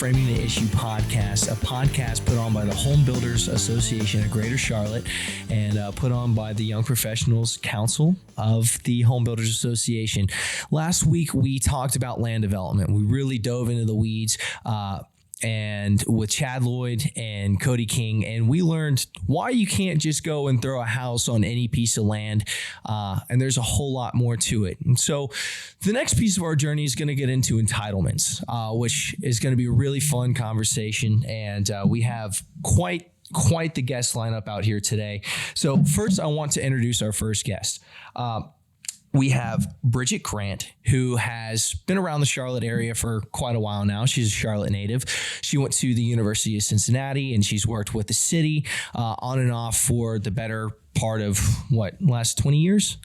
Framing the Issue podcast, a podcast put on by the Home Builders Association of Greater Charlotte and put on by the Young Professionals Council of the Home Builders Association. Last week, we talked about land development. We really dove into the weeds and with Chad Lloyd and Cody King, and we learned why you can't just go and throw a house on any piece of land, and there's a whole lot more to it. And so the next piece of our journey is going to get into entitlements, which is going to be a really fun conversation, and we have quite the guest lineup out here today. So first, I want to introduce our first guest. We have Bridget Grant, who has been around the Charlotte area for quite a while now. She's a Charlotte native. She went to the University of Cincinnati, and she's worked with the city on and off for the better part of, last 20 years?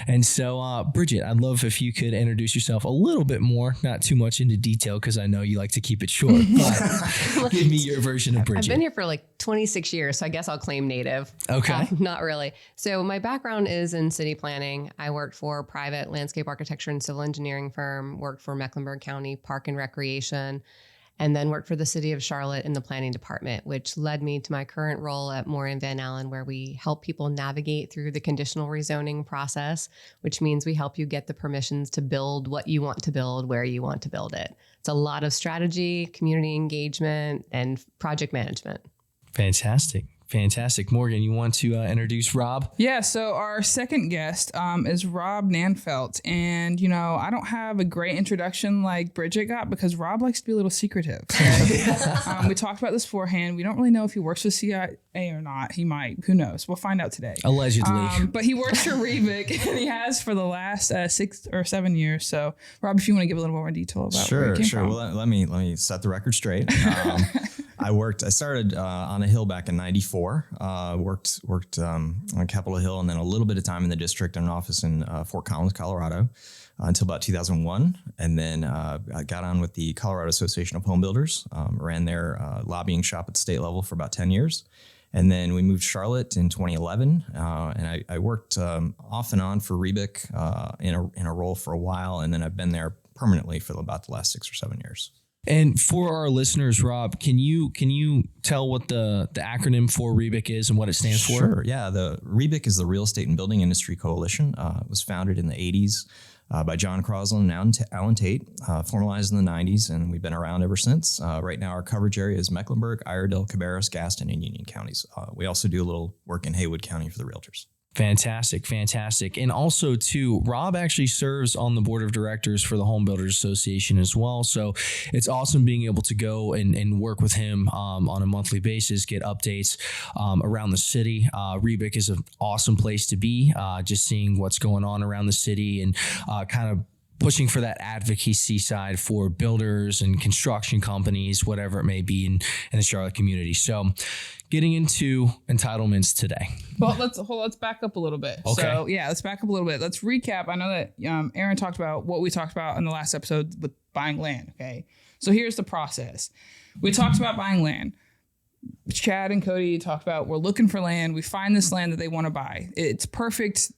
And so, Bridget, I'd love if you could introduce yourself a little bit more, not too much into detail, because I know you like to keep it short, but give me your version of Bridget. I've been here for like 26 years, so I guess I'll claim native. Okay. Not really. So my background is in city planning. I worked for a private landscape architecture and civil engineering firm, worked for Mecklenburg County Park and Recreation, and then worked for the city of Charlotte in the planning department, which led me to my current role at Moore & Van Allen, where we help people navigate through the conditional rezoning process, which means we help you get the permissions to build what you want to build, where you want to build it. It's a lot of strategy, community engagement, and project management. Fantastic. Morgan, you want to introduce Rob? Yeah, so our second guest is Rob Nanfelt. And, I don't have a great introduction like Bridget got because Rob likes to be a little secretive. Okay? We talked about this beforehand. We don't really know if he works with CIA or not. He might. Who knows? We'll find out today. Allegedly. But he works for REBIC, and he has for the last 6 or 7 years. So, Rob, if you want to give a little more detail about where you came from. Well, let me set the record straight. I started on a hill back in '94. Worked on Capitol Hill, and then a little bit of time in the district and an office in Fort Collins, Colorado, until about 2001. And then I got on with the Colorado Association of Home Builders, ran their lobbying shop at the state level for about 10 years. And then we moved to Charlotte in 2011, and I worked off and on for REBIC in a role for a while, and then I've been there permanently for about the last 6 or 7 years. And for our listeners, Rob, can you tell what the acronym for REBIC is and what it stands for? Sure. Yeah, the REBIC is the Real Estate and Building Industry Coalition. It was founded in the 80s by John Crosland and Alan Tate, formalized in the 90s, and we've been around ever since. Right now, our coverage area is Mecklenburg, Iredell, Cabarrus, Gaston, and Union counties. We also do a little work in Haywood County for the realtors. Fantastic. And also, too, Rob actually serves on the board of directors for the Home Builders Association as well. So it's awesome being able to go and work with him on a monthly basis, get updates around the city. REBIC is an awesome place to be, just seeing what's going on around the city and kind of pushing for that advocacy side for builders and construction companies, whatever it may be in the Charlotte community. So getting into entitlements today. Well, let's back up a little bit. Okay. So let's back up a little bit. Let's recap. I know that Aaron talked about what we talked about in the last episode with buying land. Okay. So here's the process. We talked about buying land. Chad and Cody talked about we're looking for land. We find this land that they want to buy. It's perfect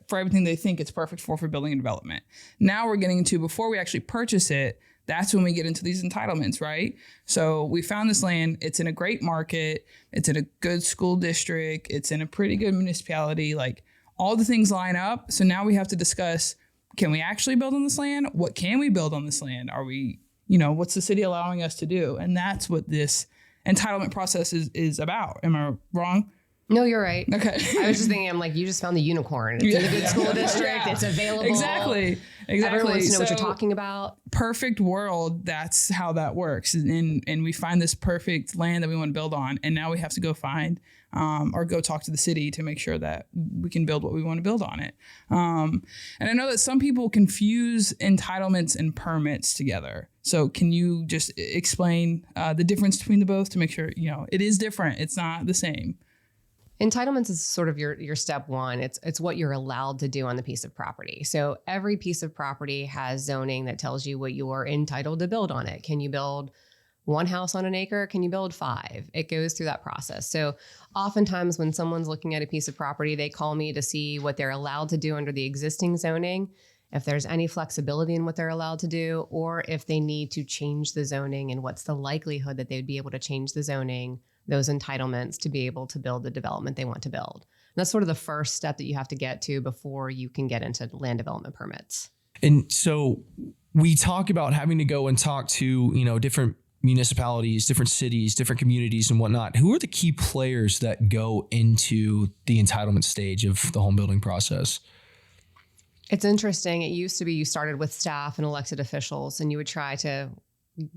for everything they think it's perfect for building and development. Now we're getting into, before we actually purchase it, that's when we get into these entitlements, right? So we found this land. It's in a great market. It's in a good school district. It's in a pretty good municipality. Like, all the things line up. So now we have to discuss, can we actually build on this land? What can we build on this land? Are we, what's the city allowing us to do? And that's what this entitlement process is about. Am I wrong? No, you're right. Okay. I was just thinking, I'm like, you just found the unicorn. It's in a good school district. It's available. Exactly. Everyone wants to know what you're talking about. Perfect world. That's how that works. And we find this perfect land that we want to build on. And now we have to go find or go talk to the city to make sure that we can build what we want to build on it. And I know that some people confuse entitlements and permits together. So can you just explain the difference between the both to make sure, it is different. It's not the same. Entitlements is sort of your step one. It's what you're allowed to do on the piece of property. So every piece of property has zoning that tells you what you are entitled to build on it. Can you build one house on an acre? Can you build 5? It goes through that process. So oftentimes when someone's looking at a piece of property, they call me to see what they're allowed to do under the existing zoning. if there's any flexibility in what they're allowed to do, or if they need to change the zoning and what's the likelihood that they would be able to change the zoning, those entitlements to be able to build the development they want to build. And that's sort of the first step that you have to get to before you can get into land development permits. And so we talk about having to go and talk to, different municipalities, different cities, different communities and whatnot. Who are the key players that go into the entitlement stage of the home building process? It's interesting. It used to be you started with staff and elected officials and you would try to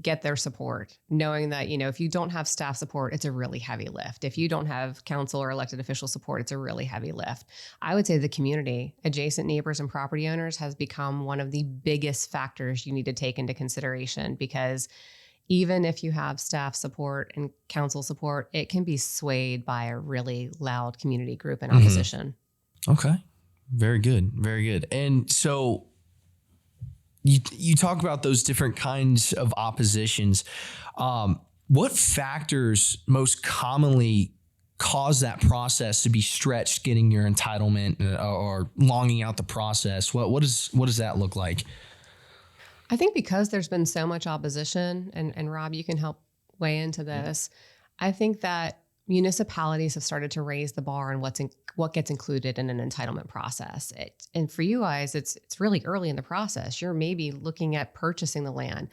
get their support, knowing that, if you don't have staff support, it's a really heavy lift. If you don't have council or elected official support, it's a really heavy lift. I would say the community, adjacent neighbors and property owners has become one of the biggest factors you need to take into consideration, because even if you have staff support and council support, it can be swayed by a really loud community group in opposition. Okay. Very good. Very good. And so you talk about those different kinds of oppositions. What factors most commonly cause that process to be stretched, getting your entitlement or longing out the process? What does that look like? I think because there's been so much opposition, and Rob, you can help weigh into this. I think that municipalities have started to raise the bar on what gets included in an entitlement process. And for you guys, it's really early in the process. You're maybe looking at purchasing the land.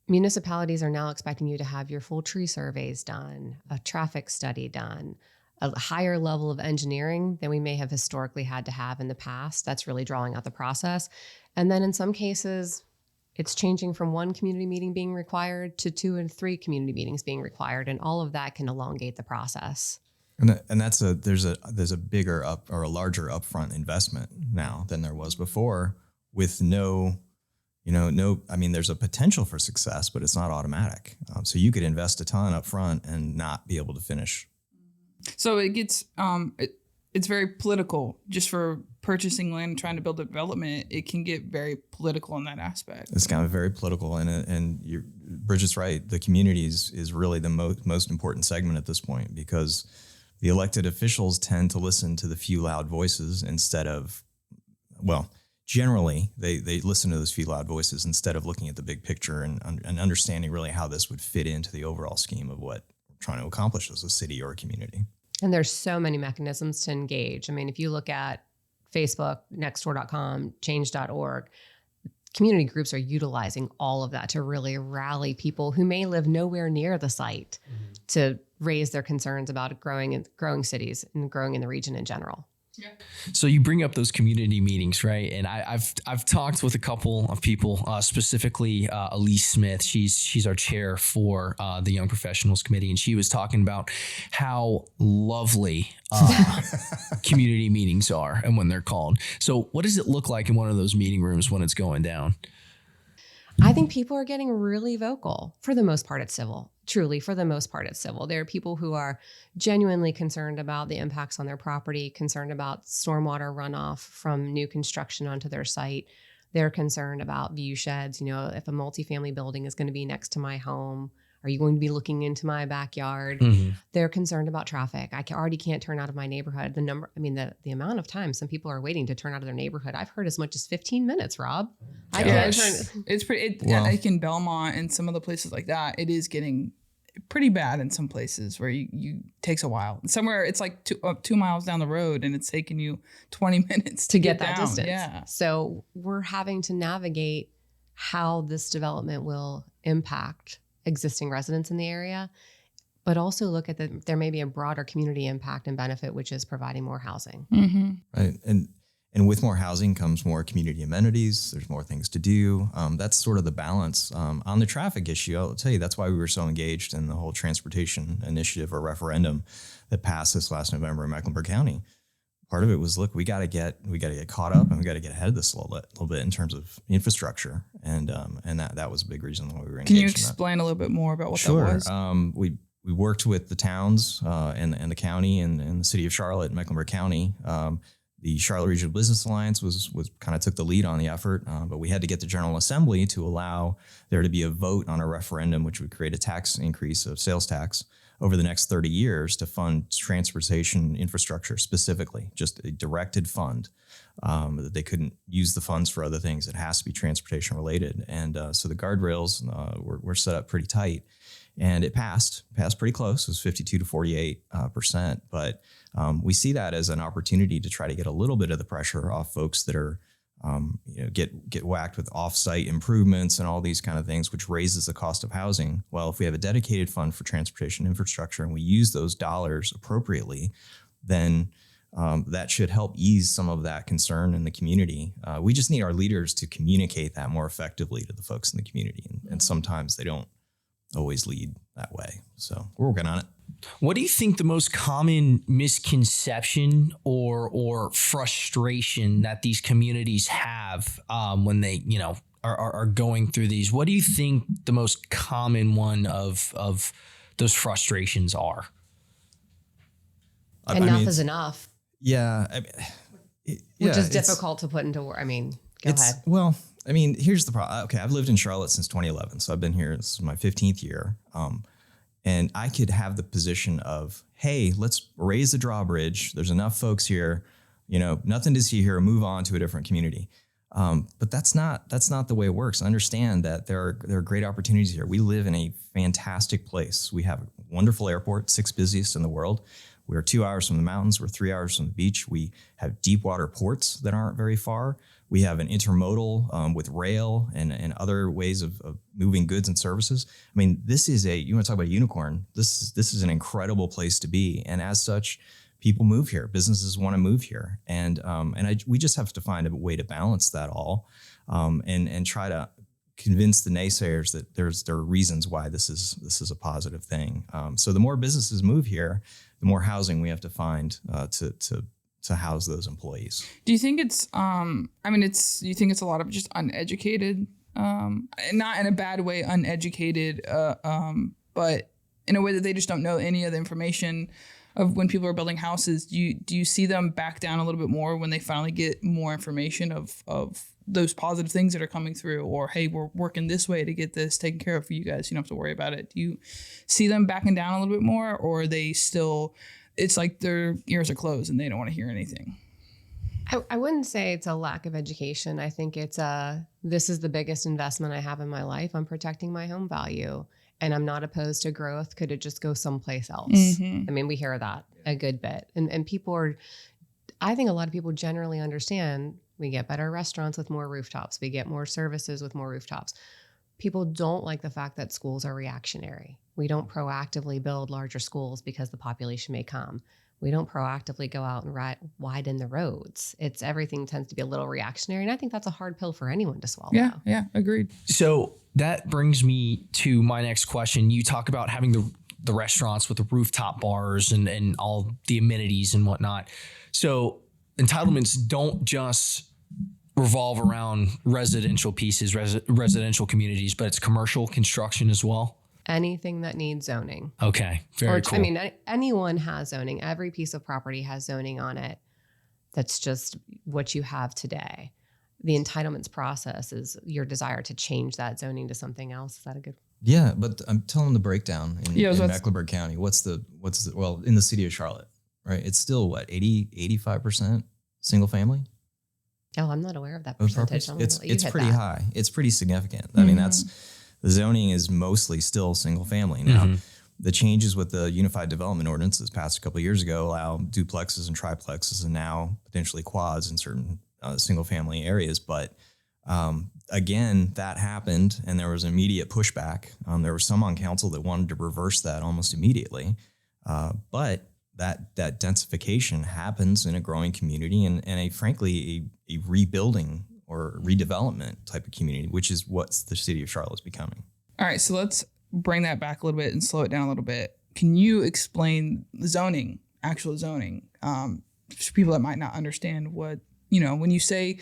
Municipalities are now expecting you to have your full tree surveys done, a traffic study done, a higher level of engineering than we may have historically had to have in the past. That's really drawing out the process. And then in some cases, it's changing from one community meeting being required to 2 and 3 community meetings being required, and all of that can elongate the process. And there's a bigger or a larger upfront investment now than there was before, with there's a potential for success, but it's not automatic. So you could invest a ton up front and not be able to finish. So it gets it's very political. Just for purchasing land and trying to build a development, it can get very political in that aspect. It's kind of very political, and Bridget's right. The community is really the most important segment at this point, because the elected officials tend to listen to the few loud voices instead of, generally they listen to those few loud voices instead of looking at the big picture and understanding really how this would fit into the overall scheme of what we're trying to accomplish as a city or a community. And there's so many mechanisms to engage. I mean, if you look at Facebook, nextdoor.com, change.org, community groups are utilizing all of that to really rally people who may live nowhere near the site to raise their concerns about growing cities and growing in the region in general. Yeah. So you bring up those community meetings, right? And I've talked with a couple of people, specifically Elise Smith. She's our chair for the Young Professionals Committee, and she was talking about how lovely community meetings are and when they're called. So what does it look like in one of those meeting rooms when it's going down? I think people are getting really vocal. For the most part, it's civil. Truly, for the most part, it's civil. There are people who are genuinely concerned about the impacts on their property, concerned about stormwater runoff from new construction onto their site. They're concerned about view sheds. If a multifamily building is going to be next to my home, are you going to be looking into my backyard? Mm-hmm. They're concerned about traffic. I already can't turn out of my neighborhood. The amount of time some people are waiting to turn out of their neighborhood, I've heard as much as 15 minutes, Rob. It's pretty, like in Belmont and some of the places like that, it is getting pretty bad in some places where you takes a while. Somewhere it's like 2 miles down the road and it's taking you 20 minutes to get that down. distance. Yeah. So we're having to navigate how this development will impact existing residents in the area, but also look at there may be a broader community impact and benefit, which is providing more housing. Mm-hmm. Right. And with more housing comes more community amenities. There's more things to do. That's sort of the balance. On the traffic issue, I'll tell you, that's why we were so engaged in the whole transportation initiative or referendum that passed this last November in Mecklenburg County. Part of it was, look, we got to get caught up and we got to get ahead of this a little bit in terms of infrastructure. And that was a big reason why we were engaged. Can you explain a little bit more about what that was? Sure. We worked with the towns and the county and the city of Charlotte and Mecklenburg County. The Charlotte Regional Business Alliance was kind of took the lead on the effort, but we had to get the General Assembly to allow there to be a vote on a referendum, which would create a tax increase of sales tax over the next 30 years to fund transportation infrastructure specifically, just a directed fund. That they couldn't use the funds for other things. It has to be transportation related. And so the guardrails were set up pretty tight. And it passed pretty close. It was 52 to 48%. But we see that as an opportunity to try to get a little bit of the pressure off folks that are, get whacked with off-site improvements and all these kind of things, which raises the cost of housing. Well, if we have a dedicated fund for transportation infrastructure and we use those dollars appropriately, then that should help ease some of that concern in the community. We just need our leaders to communicate that more effectively to the folks in the community. And sometimes they don't always lead that way. So we're working on it. What do you think the most common misconception or frustration that these communities have when they, are going through these? What do you think the most common one of those frustrations are? Enough is enough. Yeah. Which is difficult to put into words. Go ahead. Well, here's the problem. Okay, I've lived in Charlotte since 2011, so I've been here. This is my 15th year. And I could have the position of, hey, let's raise the drawbridge. There's enough folks here, nothing to see here. Move on to a different community. But that's not the way it works. I understand that there are great opportunities here. We live in a fantastic place. We have a wonderful airport, 6th busiest in the world. We're 2 hours from the mountains. We're 3 hours from the beach. We have deep water ports that aren't very far. We have an intermodal with rail and other ways of moving goods and services. This is you want to talk about a unicorn. This is an incredible place to be. And as such, people move here. Businesses want to move here. And we just have to find a way to balance that all and try to convince the naysayers that there are reasons why this is a positive thing. So the more businesses move here, the more housing we have to find to house those employees. Do you think it's you think it's a lot of just uneducated, not in a bad way, uneducated, but in a way that they just don't know any of the information of when people are building houses? Do you see them back down a little bit more when they finally get more information of those positive things that are coming through, or, hey, we're working this way to get this taken care of for you guys, you don't have to worry about it? Do you see them backing down a little bit more, or are they still, it's like their ears are closed and they don't want to hear anything? I wouldn't say it's a lack of education. I think it's this is the biggest investment I have in my life. I'm protecting my home value, and I'm not opposed to growth. Could it just go someplace else? Mm-hmm. We hear that a good bit. And people are, I think a lot of people generally understand we get better restaurants with more rooftops. We get more services with more rooftops. People don't like the fact that schools are reactionary. We don't proactively build larger schools because the population may come. We don't proactively go out and widen the roads. Everything tends to be a little reactionary. And I think that's a hard pill for anyone to swallow. Yeah, agreed. So that brings me to my next question. You talk about having the restaurants with the rooftop bars and all the amenities and whatnot. So entitlements don't just revolve around residential pieces, residential communities, but it's commercial construction as well. Anything that needs zoning. Okay, very cool. Anyone has zoning. Every piece of property has zoning on it. That's just what you have today. The entitlements process is your desire to change that zoning to something else. Is that a good? Yeah, but I'm telling the breakdown in Mecklenburg County. What's the in the city of Charlotte, right? It's still 85% single family. Oh, I'm not aware of that percentage. It's pretty high. It's pretty significant. Mm-hmm. The zoning is mostly still single family. Now, the changes with the Unified Development Ordinance that's passed a couple of years ago allow duplexes and triplexes and now potentially quads in certain single family areas. But again, that happened and there was immediate pushback. There were some on council that wanted to reverse that almost immediately. But that densification happens in a growing community and frankly a rebuilding or redevelopment type of community, which is what the city of Charlotte is becoming. All right, so let's bring that back a little bit and slow it down a little bit. Can you explain zoning, actual zoning, for people that might not understand what, when you say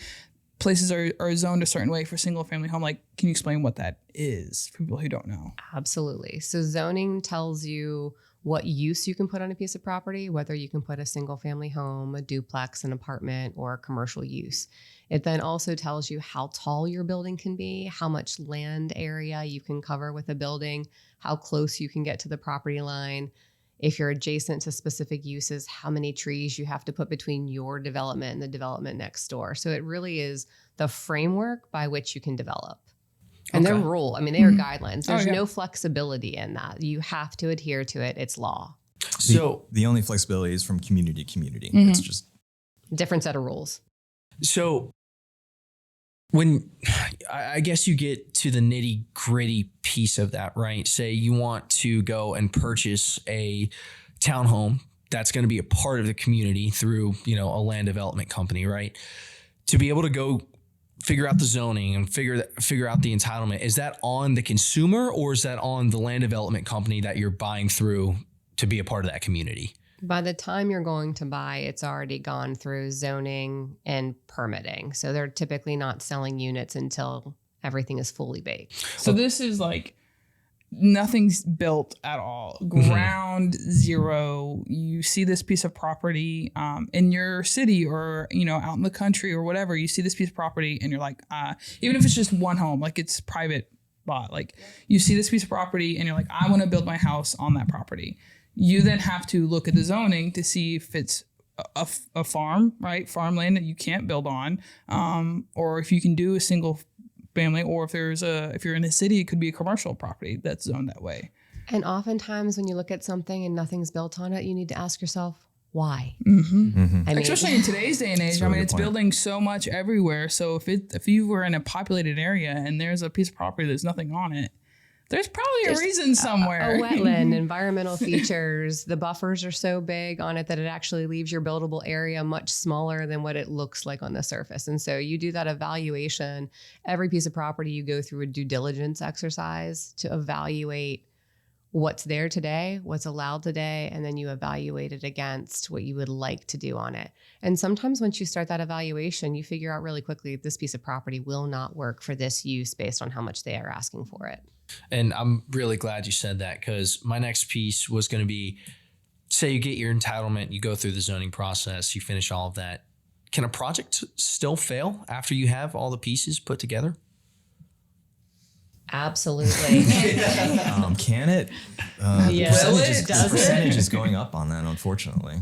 places are zoned a certain way for single family home. Like, can you explain what that is for people who don't know? Absolutely. So zoning tells you what use you can put on a piece of property, whether you can put a single family home, a duplex, an apartment, or a commercial use. It then also tells you how tall your building can be, how much land area you can cover with a building, how close you can get to the property line. If you're adjacent to specific uses, how many trees you have to put between your development and the development next door. So it really is the framework by which you can develop. And they're rule. I mean, they are guidelines. There's no flexibility in that. You have to adhere to it. It's law. So the only flexibility is from community to community. It's just different set of rules. So when I guess you get to the nitty gritty piece of that, right? Say you want to go and purchase a townhome that's going to be a part of the community through, a land development company, right? To be able to go figure out the zoning and figure out the entitlement, is that on the consumer or is that on the land development company that you're buying through to be a part of that community? By the time you're going to buy, it's already gone through zoning and permitting. So they're typically not selling units until everything is fully baked. So this is like nothing's built at all. Ground zero. You see this piece of property in your city or, out in the country or whatever. You see this piece of property and you're like, even if it's just one home, like it's private bought, like you see this piece of property and you're like, I want to build my house on that property. You then have to look at the zoning to see if it's a farm, right? Farmland that you can't build on, or if you can do a single family, or if you're in a city, it could be a commercial property that's zoned that way. And oftentimes when you look at something and nothing's built on it, you need to ask yourself, why? Especially in today's day and age, it's building so much everywhere. So if you were in a populated area and there's a piece of property that's nothing on it, there's probably a reason somewhere. A wetland, environmental features, the buffers are so big on it that it actually leaves your buildable area much smaller than what it looks like on the surface. And so you do that evaluation. Every piece of property, you go through a due diligence exercise to evaluate what's there today, what's allowed today, and then you evaluate it against what you would like to do on it. And sometimes once you start that evaluation, you figure out really quickly this piece of property will not work for this use based on how much they are asking for it. And I'm really glad you said that, because my next piece was going to be, say you get your entitlement, you go through the zoning process, you finish all of that. Can a project still fail after you have all the pieces put together? Absolutely. Can it? The percentage is going up on that, unfortunately.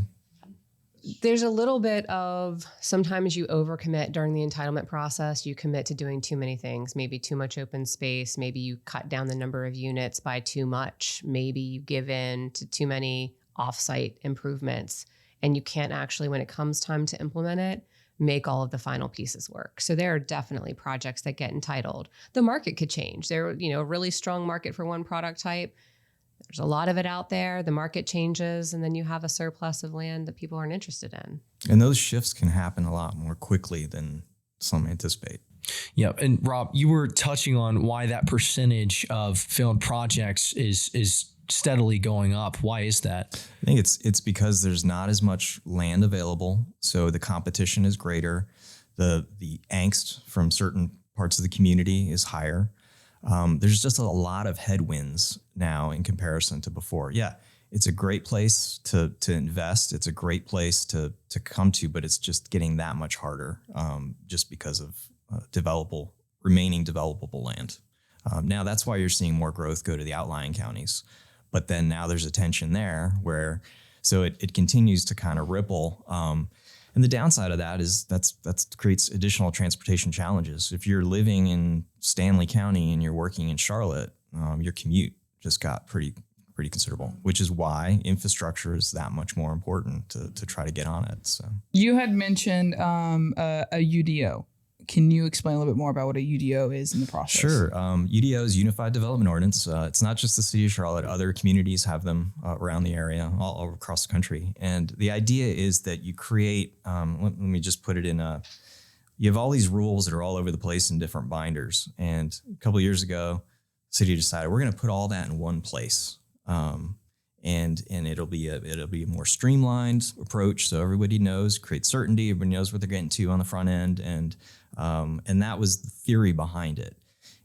There's a little bit of sometimes you overcommit during the entitlement process. You commit to doing too many things, maybe too much open space. Maybe you cut down the number of units by too much. Maybe you give in to too many offsite improvements, and you can't actually, when it comes time to implement it, make all of the final pieces work. So there are definitely projects that get entitled. The market could change. There, a really strong market for one product type. There's a lot of it out there. The market changes, and then you have a surplus of land that people aren't interested in. And those shifts can happen a lot more quickly than some anticipate. Yeah. And Rob, you were touching on why that percentage of failed projects is steadily going up. Why is that? I think it's because there's not as much land available, so the competition is greater. The angst from certain parts of the community is higher. There's just a lot of headwinds now in comparison to before. Yeah, it's a great place to invest. It's a great place to come to, but it's just getting that much harder just because of remaining developable land. Now that's why you're seeing more growth go to the outlying counties. But then now there's a tension there so it continues to kind of ripple. And the downside of that is that creates additional transportation challenges. If you're living in Stanley County and you're working in Charlotte, your commute just got pretty considerable, which is why infrastructure is that much more important to try to get on it. So you had mentioned a UDO. Can you explain a little bit more about what a UDO is in the process? Sure. UDO is Unified Development Ordinance. It's not just the city of Charlotte. Other communities have them around the area, all across the country. And the idea is that you create, let me just put it in you have all these rules that are all over the place in different binders. And a couple of years ago, the city decided we're going to put all that in one place. and it'll be a more streamlined approach, so everybody knows, create certainty, everybody knows what they're getting to on the front end, and that was the theory behind it.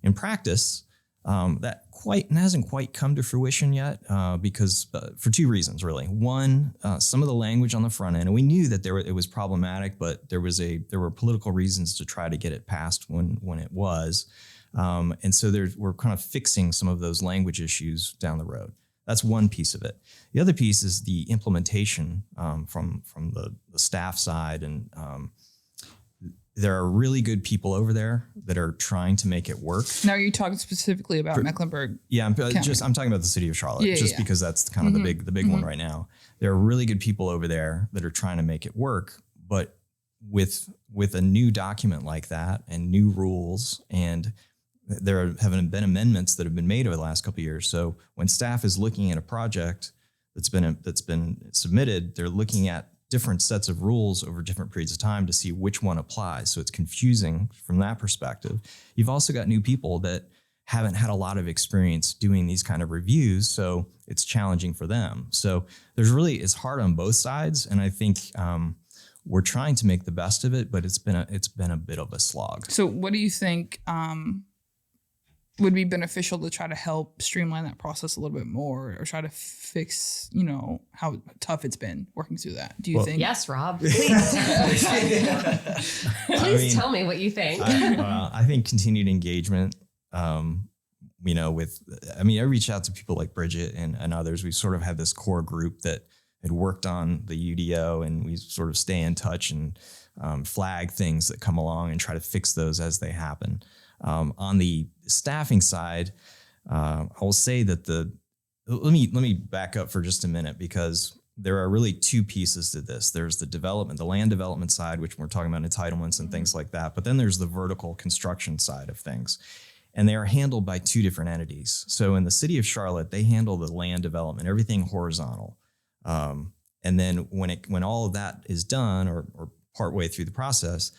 In practice, that hasn't quite come to fruition yet, because for two reasons really. One, some of the language on the front end, and we knew that it was problematic, but there were political reasons to try to get it passed when it was, and so we're kind of fixing some of those language issues down the road. That's one piece of it. The other piece is the implementation from the staff side, and there are really good people over there that are trying to make it work. Now, are you talking specifically about Mecklenburg? Yeah, I'm talking about the city of Charlotte, because that's kind of the big one right now. There are really good people over there that are trying to make it work, but with a new document like that and new rules, and there have been amendments that have been made over the last couple of years. So when staff is looking at a project that's been submitted, they're looking at different sets of rules over different periods of time to see which one applies. So it's confusing from that perspective. You've also got new people that haven't had a lot of experience doing these kind of reviews, so it's challenging for them. So it's hard on both sides, and I think we're trying to make the best of it, but it's been a bit of a slog. So what do you think would be beneficial to try to help streamline that process a little bit more, or try to fix, how tough it's been working through that? Do you think? Yes, Rob. Please, tell me what you think. I think continued engagement. I reached out to people like Bridget and others. We sort of had this core group that had worked on the UDO, and we sort of stay in touch and flag things that come along and try to fix those as they happen. On the staffing side, I will say that let me back up for just a minute, because there are really two pieces to this. There's the land development side, which we're talking about entitlements and things like that. But then there's the vertical construction side of things. And they are handled by two different entities. So in the city of Charlotte, they handle the land development, everything horizontal. And then when all of that is done, or partway through the process,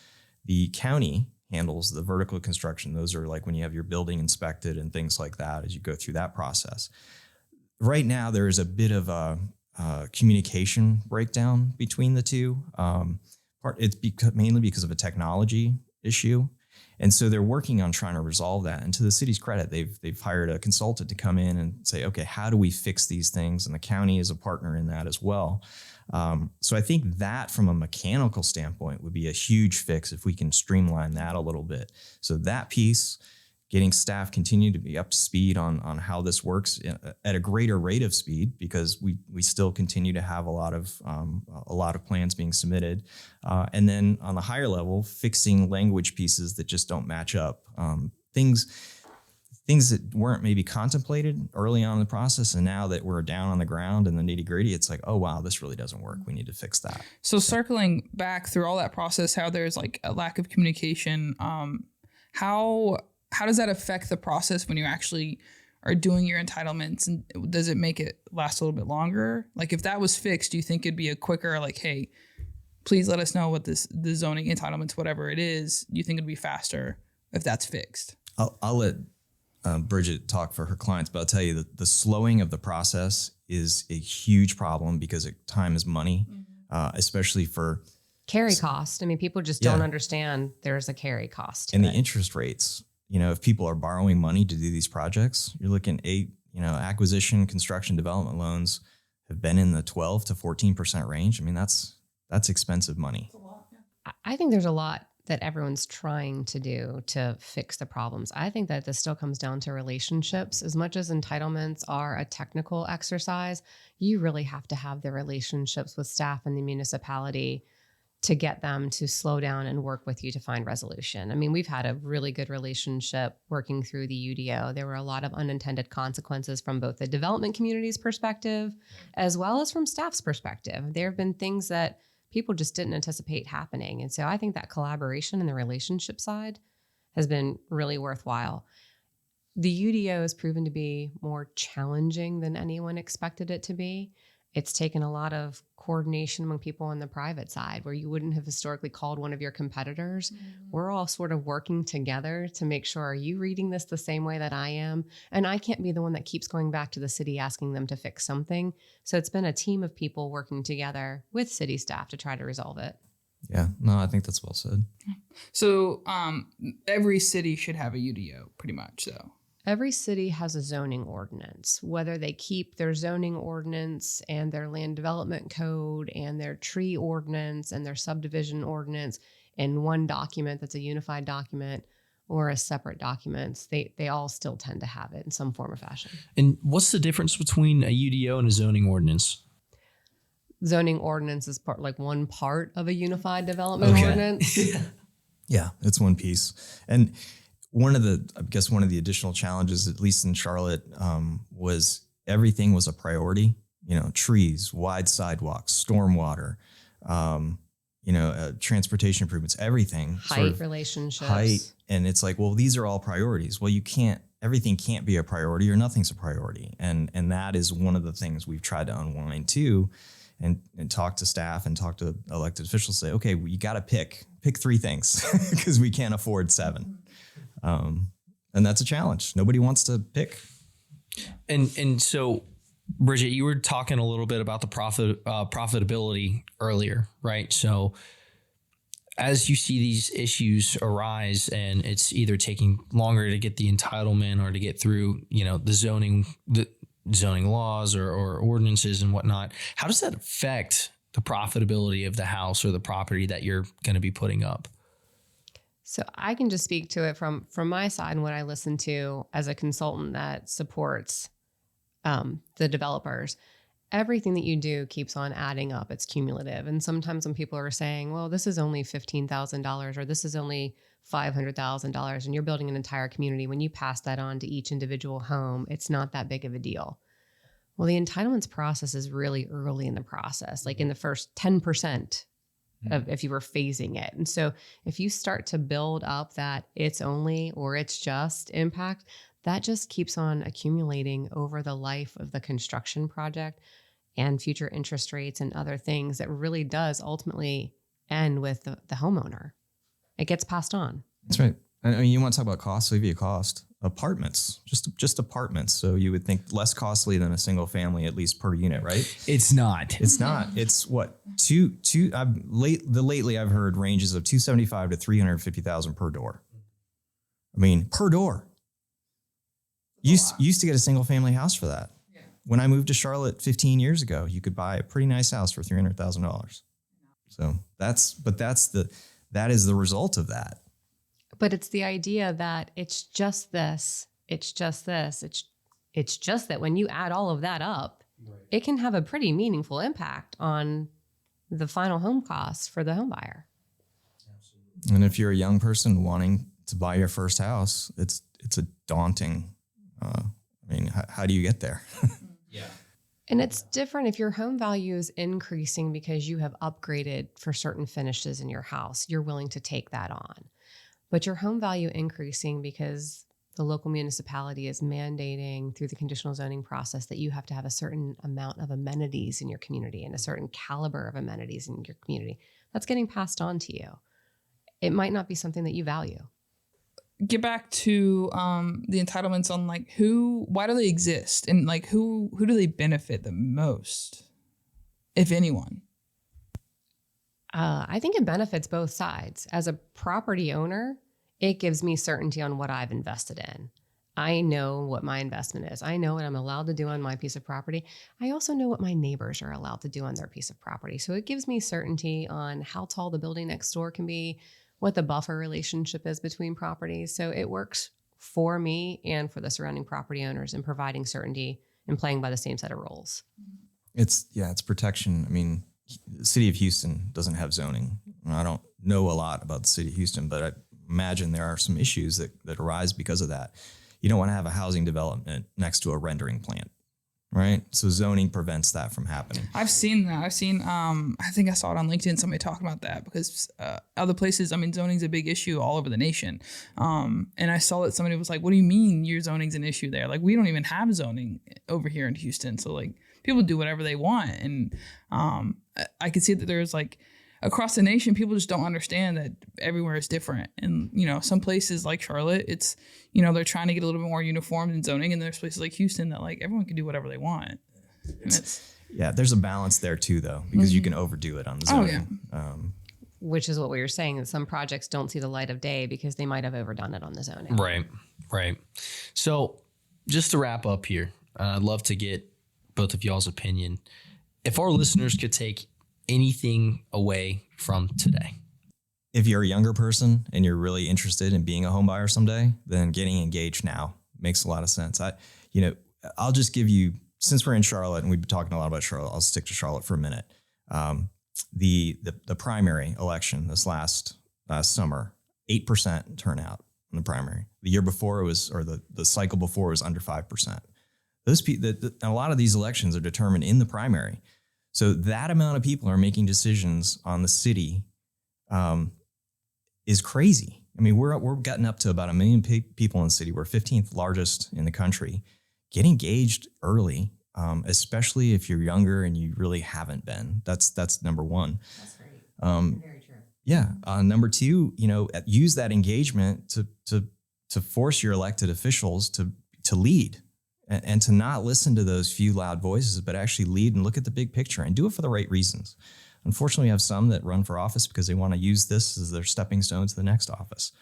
the county handles the vertical construction. Those are like when you have your building inspected and things like that as you go through that process. Right now, there is a bit of a communication breakdown between the two. It's mainly because of a technology issue. And so they're working on trying to resolve that. And to the city's credit, they've hired a consultant to come in and say, okay, how do we fix these things? And the county is a partner in that as well. So I think that from a mechanical standpoint would be a huge fix if we can streamline that a little bit. So that piece, getting staff continue to be up to speed on how this works at a greater rate of speed, because we still continue to have a lot of plans being submitted. And then on the higher level, fixing language pieces that just don't match up. Things that weren't maybe contemplated early on in the process, and now that we're down on the ground and the nitty-gritty, it's like, oh wow, this really doesn't work. We need to fix that. So circling back through all that process, how there's like a lack of communication, how does that affect the process when you actually are doing your entitlements, and does it make it last a little bit longer? Like if that was fixed, do you think it'd be a quicker, like, hey, please let us know what the zoning entitlements, whatever it is, do you think it'd be faster if that's fixed? I'll let Bridget talk for her clients, but I'll tell you that the slowing of the process is a huge problem, because time is money, especially for carry cost. I mean, people just don't understand there's a carry cost. And the interest rates, if people are borrowing money to do these projects, you're looking at, acquisition, construction, development loans have been in the 12 to 14% range. I mean, that's expensive money. I think there's a lot that everyone's trying to do to fix the problems. I think that this still comes down to relationships. As much as entitlements are a technical exercise, you really have to have the relationships with staff and the municipality to get them to slow down and work with you to find resolution. I mean, we've had a really good relationship working through the UDO. There were a lot of unintended consequences from both the development community's perspective as well as from staff's perspective. There have been things that people just didn't anticipate happening. And so I think that collaboration and the relationship side has been really worthwhile. The UDO has proven to be more challenging than anyone expected it to be. It's taken a lot of coordination among people on the private side where you wouldn't have historically called one of your competitors. We're all sort of working together to make sure, are you reading this the same way that I am? And I can't be the one that keeps going back to the city asking them to fix something. So it's been a team of people working together with city staff to try to resolve it. Yeah, no, I think that's well said. So every city should have a UDO pretty much, though. Every city has a zoning ordinance, whether they keep their zoning ordinance and their land development code and their tree ordinance and their subdivision ordinance in one document that's a unified document or a separate documents. They all still tend to have it in some form or fashion. And what's the difference between a UDO and a zoning ordinance? Zoning ordinance is one part of a unified development ordinance. Yeah, it's one piece. And one of the additional challenges, at least in Charlotte, was everything was a priority. Trees, wide sidewalks, stormwater, transportation improvements, everything. Height, relationships. Height. And it's like, well, these are all priorities. Well, everything can't be a priority or nothing's a priority. And that is one of the things we've tried to unwind too, and talk to staff and talk to elected officials, say, okay, well, you got to pick 3 things because we can't afford 7. And that's a challenge. Nobody wants to pick. And so, Bridget, you were talking a little bit about the profitability earlier, right? So as you see these issues arise and it's either taking longer to get the entitlement or to get through, the zoning laws or ordinances and whatnot, how does that affect the profitability of the house or the property that you're going to be putting up? So I can just speak to it from my side and what I listen to as a consultant that supports the developers. Everything that you do keeps on adding up. It's cumulative. And sometimes when people are saying, well, this is only $15,000 or this is only $500,000 and you're building an entire community, when you pass that on to each individual home, it's not that big of a deal. Well, the entitlements process is really early in the process, like in the first 10%. Of if you were phasing it. And so if you start to build up that it's only or it's just impact, that just keeps on accumulating over the life of the construction project and future interest rates and other things that really does ultimately end with the homeowner. It gets passed on. That's right. I mean, you want to talk about cost? I'll give you a cost. Apartments, just apartments. So you would think less costly than a single family, at least per unit, right? It's not. It's not. It's what lately I've heard ranges of $275,000 to $350,000 per door. I mean, per door. Used to get a single family house for that. Yeah. When I moved to Charlotte 15 years ago, you could buy a pretty nice house for $300,000. So that is the result of that. But it's the idea that it's just this, it's just this, it's just that when you add all of that up, it can have a pretty meaningful impact on the final home cost for the home buyer. And if you're a young person wanting to buy your first house, it's a daunting. How do you get there? Yeah. And it's different if your home value is increasing because you have upgraded for certain finishes in your house. You're willing to take that on. But your home value increasing because the local municipality is mandating through the conditional zoning process that you have to have a certain amount of amenities in your community and a certain caliber of amenities in your community. That's getting passed on to you. It might not be something that you value. Get back to the entitlements on why do they exist and who do they benefit the most, if anyone? I think it benefits both sides. As a property owner, it gives me certainty on what I've invested in. I know what my investment is. I know what I'm allowed to do on my piece of property. I also know what my neighbors are allowed to do on their piece of property. So it gives me certainty on how tall the building next door can be, what the buffer relationship is between properties. So it works for me and for the surrounding property owners in providing certainty and playing by the same set of rules. It's protection. I mean, the city of Houston doesn't have zoning. I don't know a lot about the city of Houston, but I imagine there are some issues that arise because of that. You don't want to have a housing development next to a rendering plant. right? So zoning prevents that from happening. I've seen that. I think I saw it on LinkedIn, somebody talking about that, because other places, I mean, zoning's a big issue all over the nation. And I saw that somebody was like, what do you mean your zoning's an issue there? Like, we don't even have zoning over here in Houston. So like people do whatever they want. And I could see that there's like, across the nation, people just don't understand that everywhere is different. And, you know, some places like Charlotte, it's, you know, they're trying to get a little bit more uniform in zoning. And there's places like Houston that like everyone can do whatever they want. Yeah, there's a balance there too, though, because you can overdo it on the zoning. Oh, yeah. Which is what we were saying, that some projects don't see the light of day because they might have overdone it on the zoning. Right. So just to wrap up here, I'd love to get both of y'all's opinion. If our listeners could take anything away from today, if you're a younger person and you're really interested in being a home buyer someday, then getting engaged now makes a lot of sense. I'll just give you, since we're in Charlotte and we've been talking a lot about Charlotte, I'll stick to Charlotte for a minute. The primary election this last summer, 8% turnout in the primary. The year before it was, or the cycle before, it was under 5%. Those people, a lot of these elections are determined in the primary. So that amount of people are making decisions on the city is crazy. I mean, we're getting up to about 1 million people in the city. We're 15th largest in the country. Get engaged early, especially if you're younger and you really haven't been. That's number one. That's great. Very true. Yeah. Number two, use that engagement to force your elected officials to lead. And to not listen to those few loud voices, but actually lead and look at the big picture and do it for the right reasons. Unfortunately, we have some that run for office because they want to use this as their stepping stone to the next office.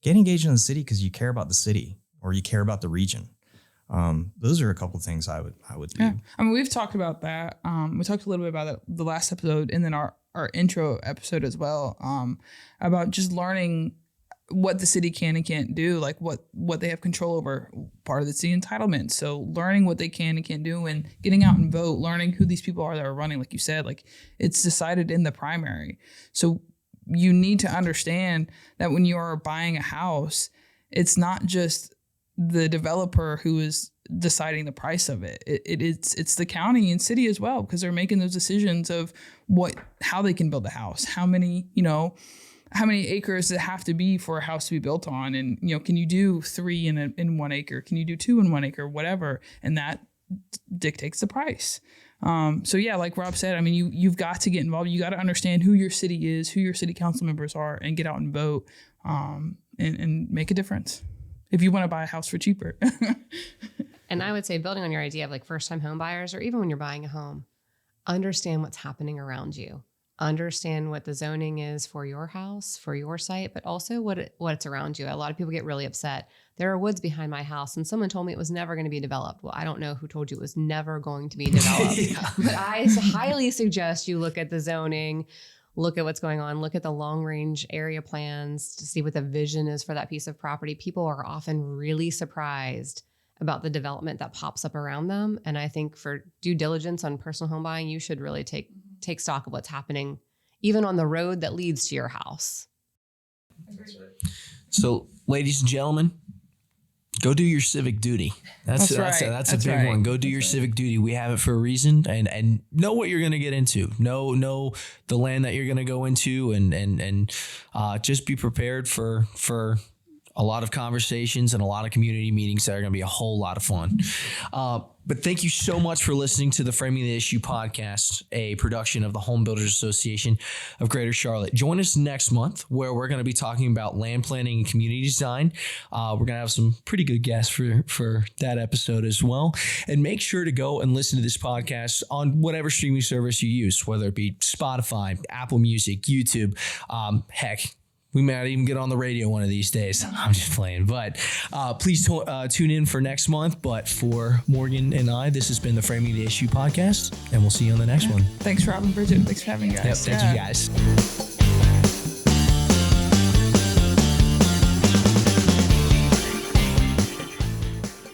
Get engaged in the city because you care about the city or you care about the region. Those are a couple of things I would do. Yeah. I mean, we've talked about that. We talked a little bit about it the last episode and then our intro episode as well, about just learning what the city can and can't do, like what they have control over. Part of it's the entitlement. So learning what they can and can't do and getting out and vote, learning who these people are that are running, like you said, like it's decided in the primary. So you need to understand that when you are buying a house, it's not just the developer who is deciding the price of it. It's the county and city as well, because they're making those decisions of how they can build a house, how many acres it have to be for a house to be built on. And, can you do 3 in 1 acre? Can you do 2 in 1 acre? Whatever. And that dictates the price. So yeah, like Rob said, I mean, you've got to get involved. You got to understand who your city is, who your city council members are, and get out and vote, and make a difference if you want to buy a house for cheaper. And I would say, building on your idea of like first-time home buyers, or even when you're buying a home, understand what's happening around you. Understand what the zoning is for your house, for your site, but also what's around you. A lot of people get really upset. There are woods behind my house and someone told me it was never going to be developed. Well, I don't know who told you it was never going to be developed. Yeah. But I highly suggest you look at the zoning, look at what's going on, look at the long range area plans to see what the vision is for that piece of property. People are often really surprised about the development that pops up around them. And I think for due diligence on personal home buying, you should really take stock of what's happening, even on the road that leads to your house. So, ladies and gentlemen, go do your civic duty. That's a big one. Go do your civic duty. We have it for a reason, and know what you're going to get into. Know the land that you're going to go into, and just be prepared for a lot of conversations and a lot of community meetings that are going to be a whole lot of fun. But thank you so much for listening to the Framing the Issue podcast, a production of the Home Builders Association of Greater Charlotte. Join us next month where we're going to be talking about land planning and community design. We're going to have some pretty good guests for that episode as well. And make sure to go and listen to this podcast on whatever streaming service you use, whether it be Spotify, Apple Music, YouTube, heck, we might even get on the radio one of these days. I'm just playing. But please tune in for next month. But for Morgan and I, this has been the Framing the Issue podcast, and we'll see you on the next one. Thanks, Rob and Bridget. Thanks for having me, guys. Yep, thank you, guys.